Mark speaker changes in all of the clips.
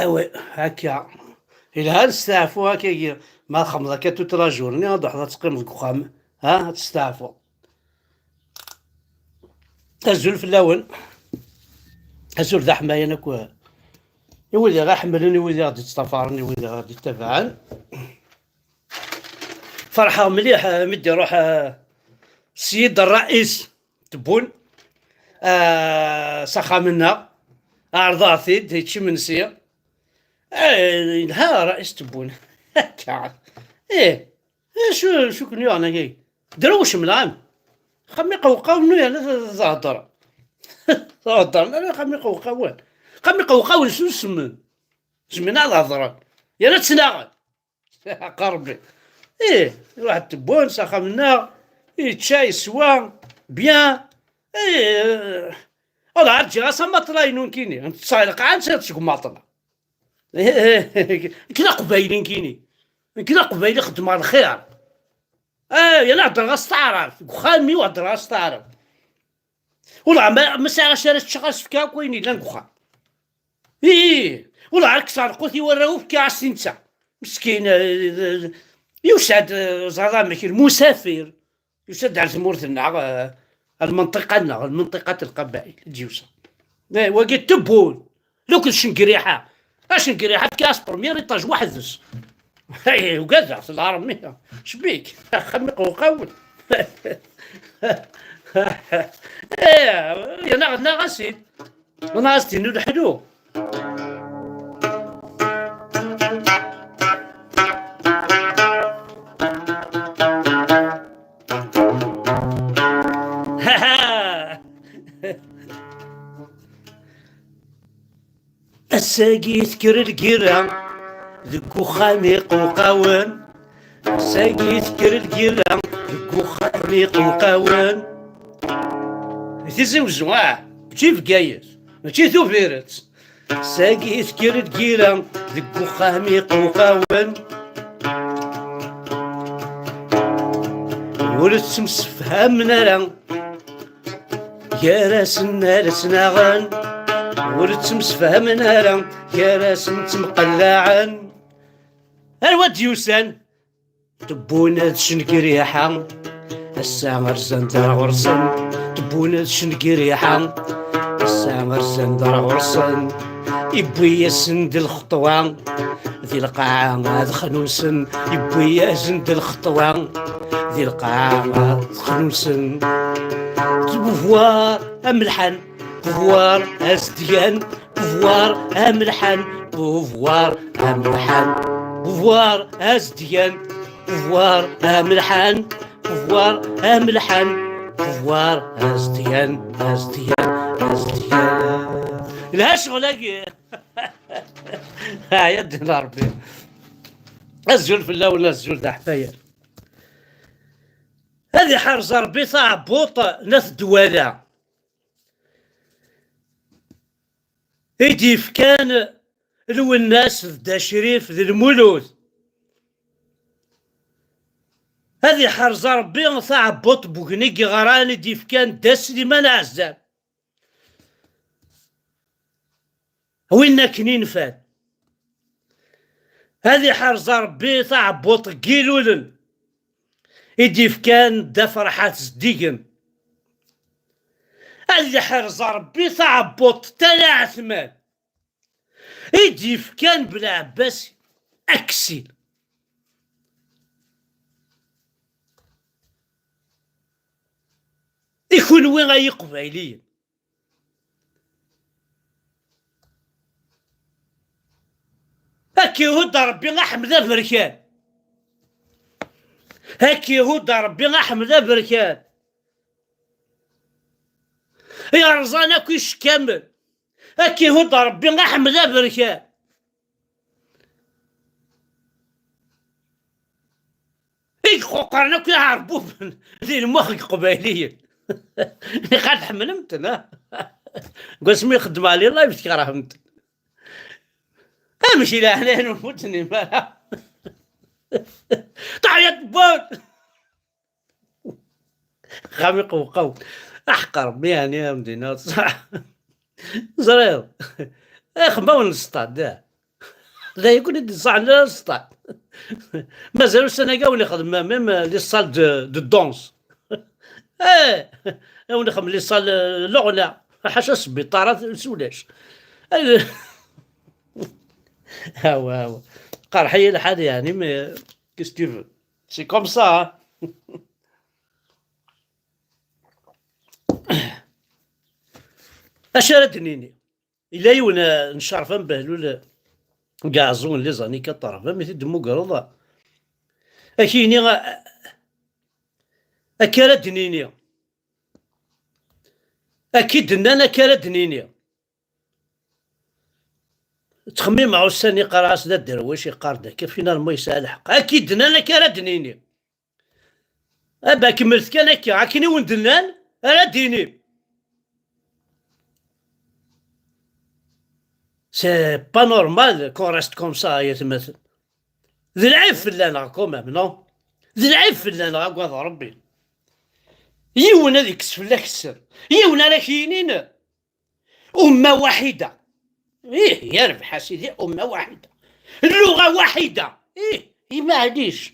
Speaker 1: وي هكا إلا نستعفو هكا ما خمضة توت لا جورني هادو حدا تقيم ديك وخام تستعفو أزول في اللون أزول ذا حماية نكو يولي غا حملني ولي غادي تستفارني ولي غادي تبعان فرحة مليح مدي روح السيد الرئيس تبون سخا منا عرضاتي هيتشي منسية ها رئيس تبون هكا شو كنيو انا كي دروش ملعام خمي قوقاو منو يعني زهدر زهدر انا خمي قوقاو شنو سمن سمينا على هضرة يا لا تسناغل قربي واحد تبون ساخا منا تشاي سوا بيان والله عاد جي غاسا مطلاينون كيني نتصايلق عاد تشكون مطلا كنا قبايلين كيني كنا قبايلين خدم على الخير يلا هضر غاس تعرف خامي وهضر غاس تعرف والله ما ساعة شارت شغال فكا كويني لا نكوخا والله عارك سارقوتي وراو فكا عسينتا مسكين يوساد زعما المسافر يوساد على ثمورتنا المنطقة القبائل جيوسا واقي تبون لو كنت شنقريحة شنقريحة كاس برمير ايطاج وحدس وقزع في العربية شبيك خمق وقول يا ناغسي ناغسي نلحدو الساقي يذكر القيرة ذك وخامق وقاون الساقي يذكر القيرة ذك وخامق وقاون تزوجوا ماشي في قايس ماشي ثوفيرت الساقي يذكر القيرة ذك وخامق وقاون ولد تمسفها منارا يا راس الناس ناغن ولد تمسفها منارا يا راس تمقلعا الواد يوسان تبونا تشنك ريحة الساعة غرسان دار غرسان تبونا تشنك ريحة الساعة غرسان دار غرسان يبويا سند الخطوة ذي القاعة غاد خنوسن يبويا سند الخطوة ذي القاعة غاد خنوسن بوفوار أملحن بوفوار أزديان بوفوار أملحن بوفوار أملحن بوفوار أزديان بوفوار أملحن بوفوار أملحن بوفوار أزديان لا شغلك يا دين ربي الزول في الله ولا الزول دا حفاير هذه حرز ربي صعبوط ناس دوالا يديف كان لو الناس دا شريف ذي المولود هذه حرز ربي صعبوط بوغنيك غراني ديف كان دا سليمان عزام وين كنين فات هذه حرز ربي صعبوط قيلولن يديف كان دا فرحات صديقن اللي حرز ربي صعبوط تلا عثمان يديف كان بلا عباس اكسيل يكون وين غاي قبايليين هاكي هود ربي غحمد بركان هاكي هود ربي غحمد بركان يا رزانا كيش كامل هاكي هود ربي غحمد بركان قرنا كي عربو ذي المخ قبايليين قاعد حملمتنا قسمي يخدم علي الله يفتكر فهمت امشي لهنا ونفوتني مالها تعيط بوت خامق وقو احقر بيان يا مدينة صح زرير اخبون السطاد لا يكون يدي صح لا سطع. مازالو السنه كاع ولا يخدم ميم لي صال دو دونس. اه ولا يخدم لي صال الغنى حاشا السبيطارات مسولاش. هاو قرحية الحال يعني مي كيس tu veux سي كوم سا. اش راه دنيني الا يونا نشرف بهلول كاع زون لي زاني كطرف مي دمو قرضا اكيني اكارا دنيني اكيد انا كارا دنيني تخمم مع الساني قراص دا الدرويش يقار كيف فينا ما يسال الحق اكيد انا كارا دنيني ابا كملت كان هكا عاكني وندنان انا ديني سي با نورمال كون ريست كوم سا يا تمثل ذي العيب في اللان كومام نو ذي العيب في اللان قاض ربي يون هذيك كسف لك السر يون راه كاينين أمة واحدة إيه يربح سيدي أمة واحدة اللغة واحدة إيه معليش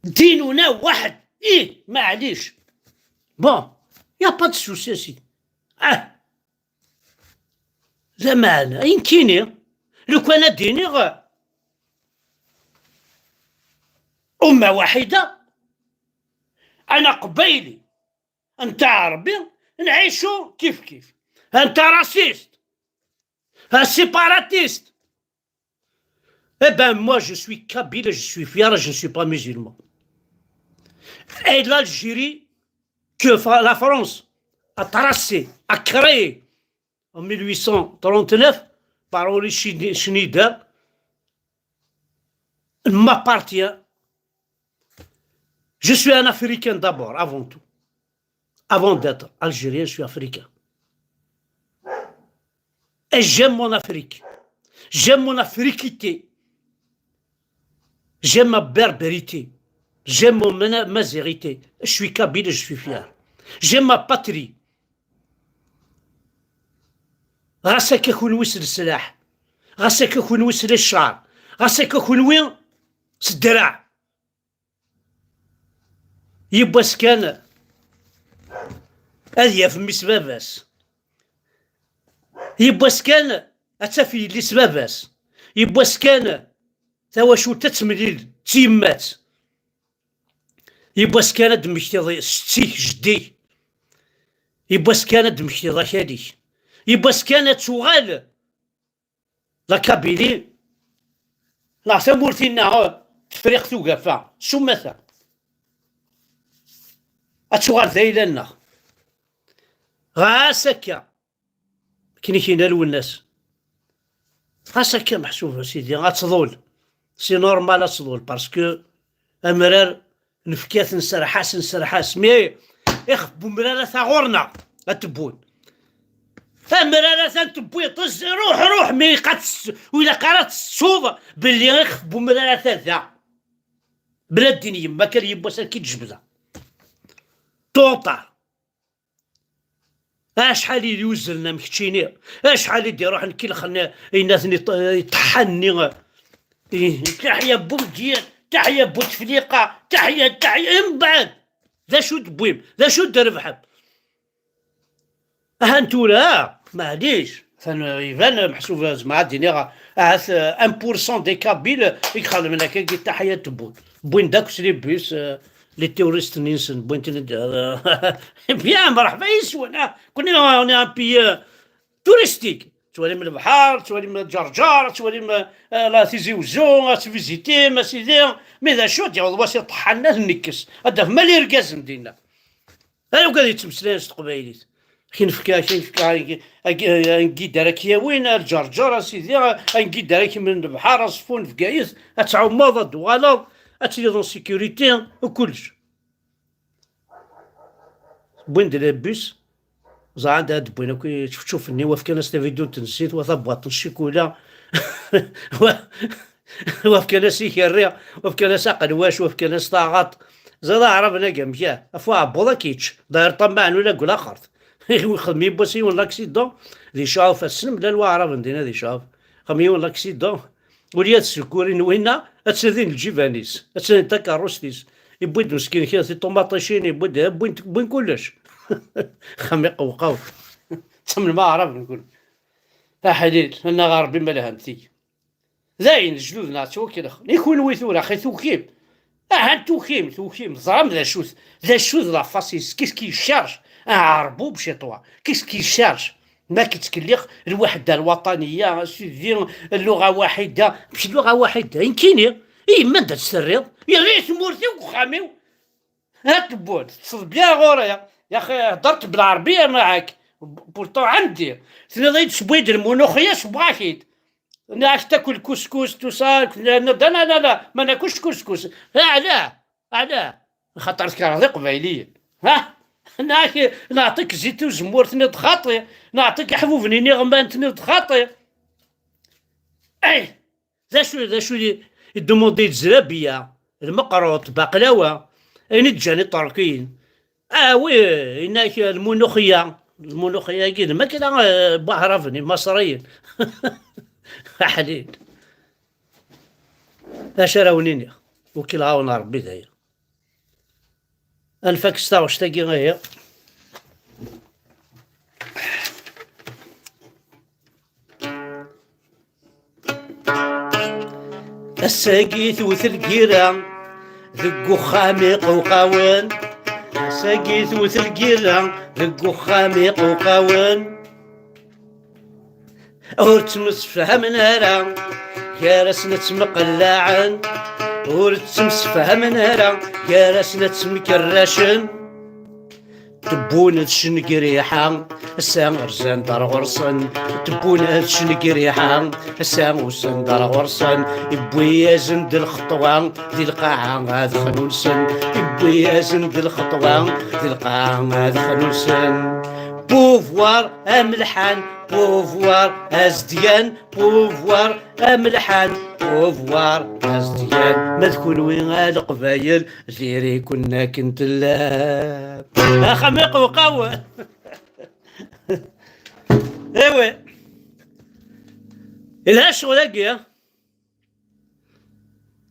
Speaker 1: ديننا واحد إيه معليش بون يا با دو سوسي سيدي زمان أين كيني لو كان ديني أمة واحدة أنا قبيلي أنت عربي نعيشو كيف كيف أنت راسيست un séparatiste. Eh ben moi je suis kabyle, je suis fier, je ne suis pas musulman. Et l'Algérie que la France a tracé, a créé en 1839 par Henri Schneider m'appartient. Je suis un Africain d'abord, avant tout. Avant d'être algérien, je suis africain. Et j'aime mon Afrique. J'aime mon afriquité. J'aime ma berbérité. J'aime mon mazérité. Je suis kabyle et je suis fier. J'aime ma patrie. غاسك يكون ويس السلاح غاسك يكون ويس الشعر غاسك يكون وين الدراع يبا سكان هذه فمي سباباس يبا سكان اتافي لي سباباس يبا سكان توا شو تتمليل تيمات يبا سكان دمشتي ستيك جدي يبا سكان دمشتي ضاكالي يبا سكان تغال لا كابيلي لا سمورتينا تفريق توقفا شو مثلا اتشغال ذيلنا غاسكا كيني كينالو الناس غاسكا محسوب سيدي غاتظول سي نورمال تصظول باسكو امرار نفكات نسرحاس مي يخبو مرارة ثغورنا اتبون امرارة ثنتبوي طز روح مي قاتس وإلا قرات الصوض باللي يخبو مرارة ثلاثة بلا الدين يما كان يبوسا كي تجبدها توطا اشحال يوزلنا مكتشيني اشحال يدي روح نكيل خلنا الناس يطحني تحيا بومديان تحيا بوتفليقه تحيا من بعد ذا شو تبويم ذا شو دربحب هانتولا معليش يبان محسوب مع دينيغا 1% دي كابيل يخلي من هكاك تحيا تبون بوين داك سلي بيس لي تيوريست نينسن بوين بيان مرحبا يسونا كنا ان بي توريستيك توالي من البحر توالي من الجرجار توالي من لا تيزي وزون تفيزيتي ما سيدي مي ذا شو ديال واش طحنا نكس هذا مالي ركاز مدينه انا قاعد يتمسلين قبايليت كاين فكا نقيد راك يا وين الجرجار سيدي نقيد راك من البحر صفون في كايس اتعومض دوالو اتلي دون سيكوريتي وكلش بوين ديال بيس زعما هاد بوينا كي تشوفني وفي كان فيديو تنسيت وثبط الشيكولا وفي كان سيكريا وفي كان قنواش وفي كان طاغط زاد عرفنا كاع مشاه افوا بولا كيتش داير طمعن ولا قول اخرت خدمي بوسي ولا اكسيدون دي شاف السلم لا الواعره ندينا دي شاف خمي ولا اكسيدون وليات السكورين وهنا اتسادين الجيفانيس اتسادين تاكاروستيس يبويد مسكين كي طوماطيشين يبويد بوين كلش خميق وقاو تم ما عرف نقول حديد انا غاربي مالها نتي زاين جلودنا توكل يكون ويثور اخي توكيم توكيم زرام ذا شوز لا فاسيس كي شارج عربو بشطوا كي شارج ما كيتكليق الوحده الوطنيه سيدي اللغه واحده ماشي لغه واحده يمكن ما دا تسريض يا ريت مورتي وخاميو هات بون تصل بيا غوريا يا اخي هضرت بالعربيه معاك بورتو عندي ثني شبيد المونوخيه شبغاكيد ناك تاكل كسكس توصال لا ما ناكلش كسكس علاه خاطر كراهي قبايليه ها نعطيك زيت وزمور تنض خاطي نعطيك حبوب نغمان تنض خاطي اي ذا شو يدوموندي الزرابيه المقروط بقلاوه اين تجاني طركين وي هناك المونوخيه كده ما كده بعرفني مصريين حليل اش راونيني وكيل عاون ربي داير انفاك ستاوش تاقي غير الساقي ثوث القيرة ذقو خامق وقاون الساقي ثوث القيرة ذقو خامق وقاون ورتمسفهم نهرا يا راسنا تمقلاعن ورتمسفهم نهرا يا راسنا تمكراشن تبون شنقريحة السام رزان دار غرسن تبون شنقريحة السام وسن دار غرسن يبوي زند الخطوة ذي القاعة هذا خنوسن يبوي زند الخطوة ذي القاعة هذا خنوسن بوفوار املحان بوفوار ازديان بوفوار املحان بوفوار ازديان ما تكون وين القبايل زيري كنا كنت لا خميق وقوى ايوه الهاش ولاقي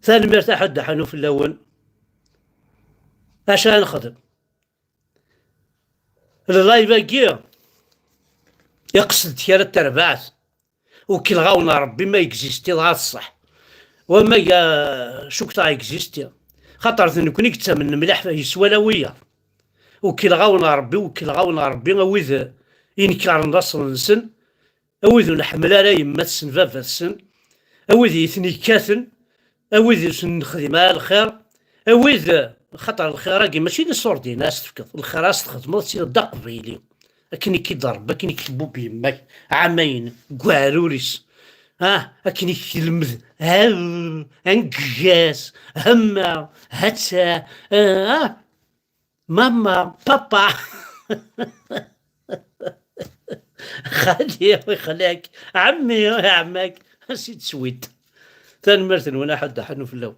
Speaker 1: ثاني مرتاح الدحنو في الاول عشان نخدم اللايف باقي يقصد كيرا التربعات وكي لغاونا ربي ما يكزيستي غا الصح وما شوك تا يكزيستي خاطر ذنكوني كتا من مليح يسوى لويا وكي لغاونا ربي وإذا ينكار نصر نسن أوذ نحمل على يما تسن فافا السن أوذ يثني كاثن أوذ نخدم على الخير أوذ خاطر الخير ماشي لي صوردي ناس تفكر الخير راس تخدمو تصير دق بيلي أكني كي ضرب أكني كتبو بيماك عامين كواروريس أكني كلمذ انكجاس هما هتا ماما بابا خالي ويخليك عمي يا عماك نسيت سويت ثاني مرتين وانا حد حنو في اللون